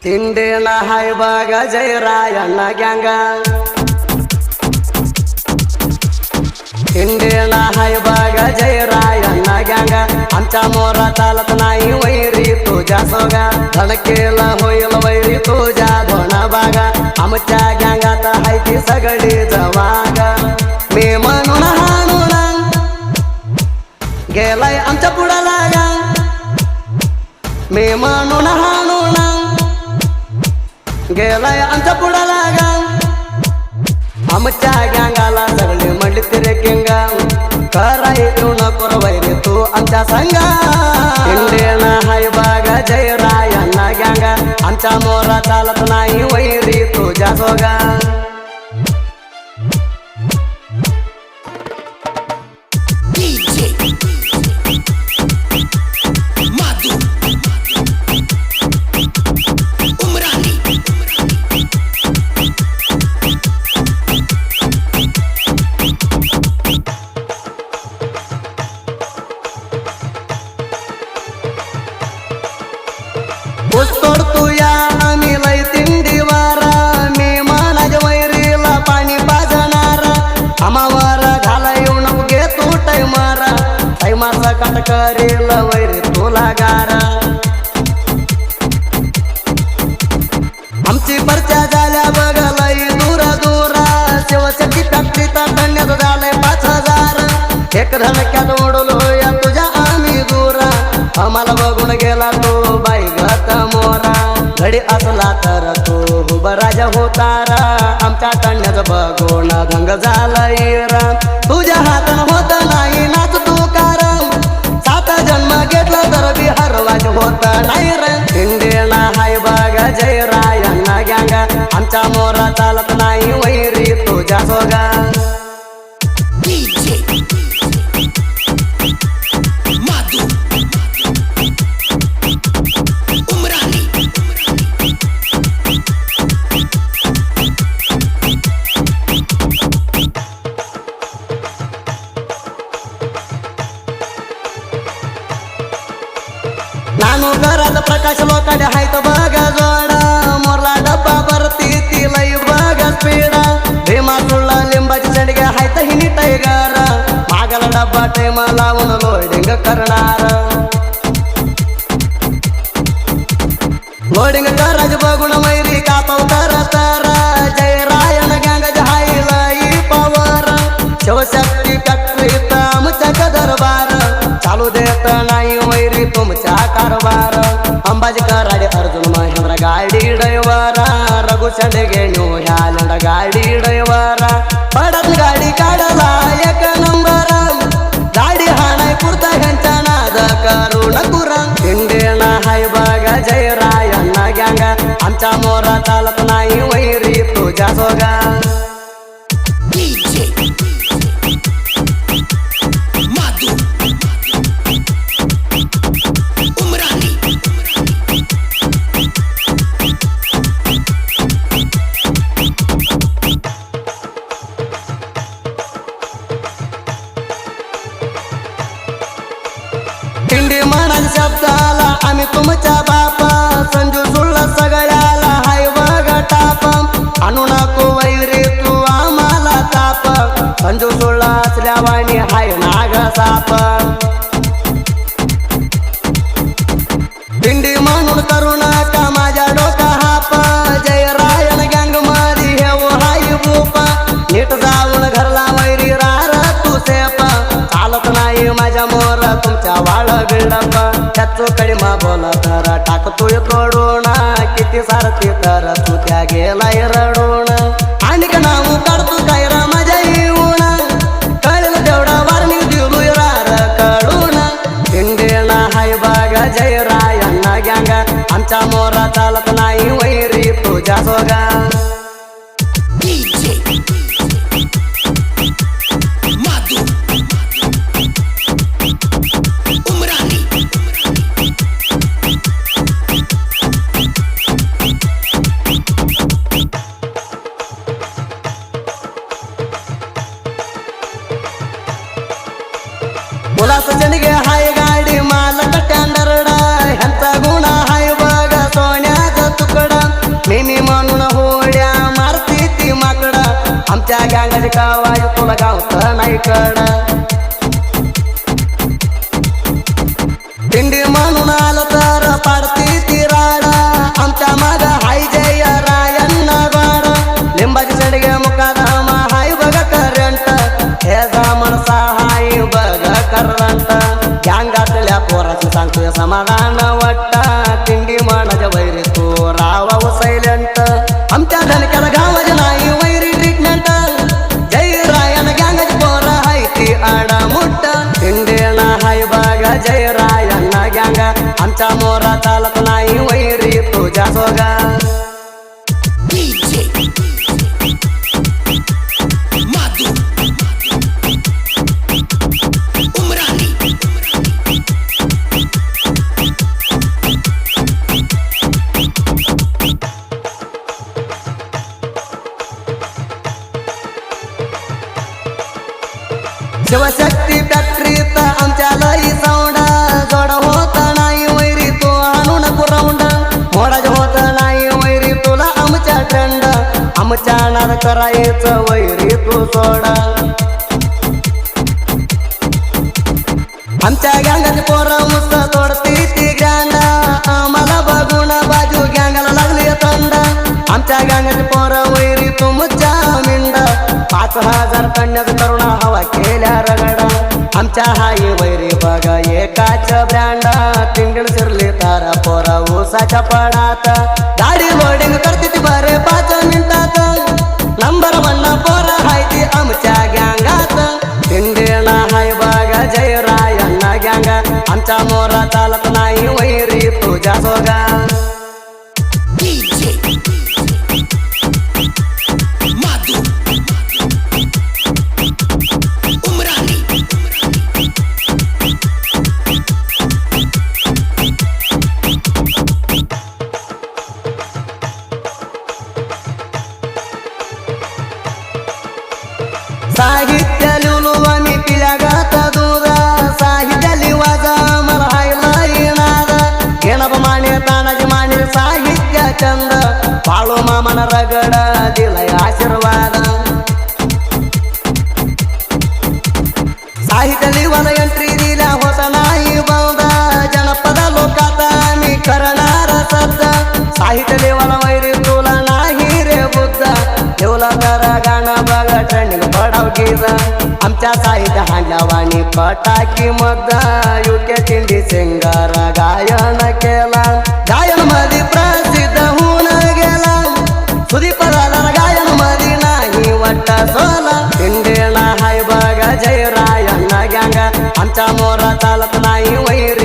तिंडेला हाय बघा जयरायांना गँगा तिंडेला हाय बघा जयरायांना गँगा आमच्या मोरा चालत नाही वैरी तुझ्या सोगा धडकेला होईल वैरी तुझ्या धोना बागा आमच्या गँगात हाय ती सगळी जवागा मी म्हणून हाणून गेलाय आमच्या पुढा लागा मी म्हणून हाणून गेलाय आमच्या पुढा लागा आमच्या गँगाला सगळे म्हणले तिरे किंगा कराय येऊ नको वैरे तू आमच्या संगा इंडियन हाय बागा जयरायांना गँगा आमच्या मोरा चालत नाही वैरी तुझ्या सोगा तोड तू या आम्ही लय तिंडीवारा मी मानाज वैरीला पाणी पाजणार आमावर घाला येऊ नको घे तू टायमारा टायमाचा काट करेल वैरी तुला गारा आमची परच्या झाल्या बघलय दूरा दूरा शिवशक्ती फॅक्टरीत तण्यात झालंय 5000 एक धडक्यात ओढलो या तुझ्या आम्ही दूरा आम्हाला बघून गेला तो बाई गत मोरा घडी असला तर तो उभा राजा होतारा आमच्या तण्याच बघून धंग झालाय राम तुझ्या हातन होत नाही नाच तू कारम 7 जन्म घेतला तर बी हरवाज होत नाही रे इंडियन हाय बघा जयरायांना गँगा आमच्या मोरा चालत नाही वैरी तुझ्या सोगा नानू घरात प्रकाश लोकाडे हायत बघा जोडा मोरला डब्बा भरती तिलाई बघा पेडा भीमा सुळला लिंबाची चंडगे हायत हिनी टायगर मागला डब्बा टेमा लावून लोडिंग करणार लोडिंग कराज बघून वैरी कापाव तर जयरायन गँग हायलाई पवर शिवशक्ती फॅक्टरीत आमच्या दरबार चालू देत नाही वैरी तुमच्या कारभार अंबाजी कराडे अर्जुन महेंद्र गाडी ड्रायव्हरा रघु चंडगे न्यू ह्यालंड गाडी ड्रायव्हरा पडत गाडी काढला 1 नंबर गाडी हाणाय पुरता ह्यांच्या नाद करू नकुरा इंडियन हाय बघा जयरायांना गँगा आमच्या मोरा चालत नाही वैरी तुझ्या सोगा तिंडी म्हणाल शब्दाला आम्ही तुमच्या बापा संजू सुळला सगळ्याला हाय बघा टाप आणू नको वैरी तू आम्हाला ताप संजू सुळला असल्या वाणी हाय नाग साप तिंडी म्हणून करू नका माझ्या डोका हाप जयरायन गँग मध्ये हे हाय भूपा नीट जाऊन घरला वैरी रार तू सेप चालत नाही माझ्या मोर तुमच्या वाळ बिल्डप त्याचो कडीमा बोला तर टाकतोय तोडून किती सारथी तर तू त्या गेलाय रडून आणि नाव काढतो काय रा माझ्या येऊन कळेल तेवढा वार्निंग दिलोय रार कडून इंडियन हाय बघा जयरायांना गँगा आमच्या मोरा चालत नाही वैरी तुझ्या सोगा मुलास चंडगे हाय गाडी मालक टँडरडा ह्यांचा गुन्हा हाय बघा सोन्याचा तुकडा म्हणून होड्या मारती ती माकडा आमच्या गँगाची कावाय तुला गावत नाही कडा दिंडी म्हणून आलो तर पाडती ती राडा आमच्या माग हाय जय रायण्णा गाडा लिंबाची सडगे मुकादामा हाय बघ करंट हे जामण सहाय बघ करंट गँगातल्या पोराची सांगतोय समाधान वाटता दिंडी म्हणाच्या वैरी तू रावा सैलेंट आमच्या धनक्याला गावाचे नाही वैरी ट्रीटमेंट जय रायन गँगाची पोरा हाय ती आडा मोठा दिंडीना हाय बघ जय रायन गँगा आमच्या मोरा चालत नाही वैरी तुझ्या सोगा शिवशक्ती फॅक्टरीत आमच्या लई साऊंडा जोड होत नाही वैरी तू आणू नको राऊंड मोडाज होत नाही वैरी तुला आमच्या ट्रेंड आमच्या नाद करायचं वैरी तू सोडा आमच्या गँगाची पोरं मुस्त तोडती ती ग्रँड आम्हाला बघून बाजू गँगाला लागली थंड आमच्या गँगाची पोरं वैरी तुमच्या मिंड 5000 कन्याचा तरुणा हवा केल्या रगडा आमच्या हाई वैरी बघा एकाच ब्रँड तिंगड शिरली तारा पोरा ऊसाच्या पडात गाडी लोडिंग करते ती बरे 5 मिनिटात नंबर 1 पोरा हाय ती आमच्या गँगात तिंडेना हाय बघा जय रायण्णा गँगा आमच्या मोरा चालत नाही वैरी तुझ्या सोगा साहित्य लिहलो आम्ही पिल्या गात दूध साहित्य लिवाजा मला हायला नाद घेणं माने तानाजी माने साहित्य चंद पाळो मामन रगड दिलाय आशीर्वाद साहित्य लिवाला एंट्री दिल्या होता नाही बौद्ध जनपद लोकात आम्ही करणार सद्द साहित्य लिवाला वैरी तुला नाही रे बुद्ध ठेवला तर गाणं बघ ट्रेंडिंग पडाव गीत आमच्या साहित्य हांडल्यावानी पटाकी मध युके चिंडी सिंगर गायन केला गायन मध्ये प्रसिद्ध होऊन गेला सुदीप झाला गायन मध्ये नाही वाटत सोला इंडियन हाय बघ जय रायण्णा गँगा आमच्या मोरा चालत नाही वैरी